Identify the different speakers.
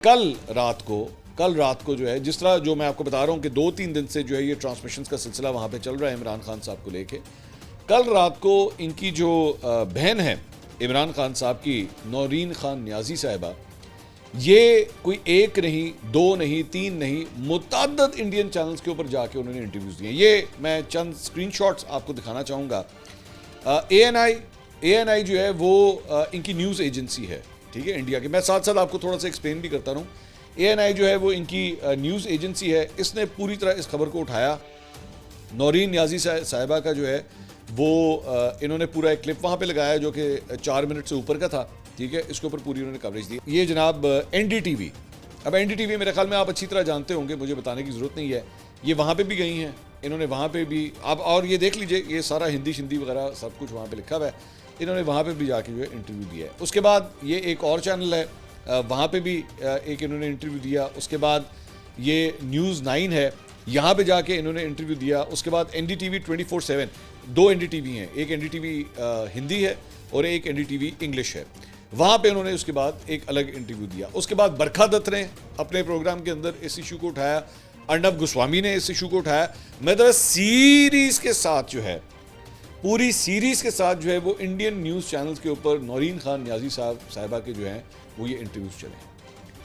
Speaker 1: कल रात को जो है, जिस तरह जो मैं आपको बता रहा हूँ कि 2-3 दिन से जो है ये ट्रांसमिशंस का सिलसिला वहाँ पे चल रहा है इमरान खान साहब को लेके। कल रात को इनकी जो बहन है इमरान खान साहब की, नौरीन खान न्याजी साहिबा, ये कोई एक नहीं, दो नहीं, तीन नहीं, मुतअद्दिद इंडियन चैनल्स के ऊपर जाके उन्होंने इंटरव्यूज़ दिए। ये मैं चंद स्क्रीनशॉट्स आपको दिखाना चाहूँगा। ANI जो है वो इनकी न्यूज़ एजेंसी है, ठीक है, इंडिया की। मैं साथ साथ आपको थोड़ा सा एक्सप्लेन भी करता रहूँ। ANI जो है वो इनकी न्यूज़ एजेंसी है। इसने पूरी तरह इस खबर को उठाया। नौरीन न्याजी साहिबा का जो है वो इन्होंने पूरा एक क्लिप वहाँ पे लगाया जो कि 4 मिनट से ऊपर का था, ठीक है। इसके ऊपर पूरी उन्होंने कवरेज दी। ये जनाब NDTV, अब NDTV मेरे ख्याल में आप अच्छी तरह जानते होंगे, मुझे बताने की ज़रूरत नहीं है। ये वहाँ पे भी गई हैं, इन्होंने वहाँ पे भी, अब और ये देख लीजिए, ये सारा हिंदी शिंदी वगैरह सब कुछ वहाँ पे लिखा हुआ है। इन्होंने वहाँ पे भी जाके जो है इंटरव्यू दिया है। उसके बाद ये एक और चैनल है, वहाँ पे भी एक इन्होंने इंटरव्यू दिया। उसके बाद ये News 9 है, यहाँ पे जाके इन्होंने इंटरव्यू दिया। उसके बाद NDTV 24/7, 2 NDTV हैं, एक NDTV हिंदी है और एक NDTV इंग्लिश है। वहाँ पे उन्होंने उसके बाद एक अलग इंटरव्यू दिया। उसके बाद बरखा दत्त ने अपने प्रोग्राम के अंदर इस इशू को उठाया, अर्नब गोस्वामी ने इस इशू को उठाया। मतलब सीरीज़ के साथ जो है, पूरी सीरीज़ के साथ जो है वो इंडियन न्यूज़ चैनल्स के ऊपर नौरीन खान न्याजी साहिबा के जो हैं वो ये इंटरव्यूज़ चले।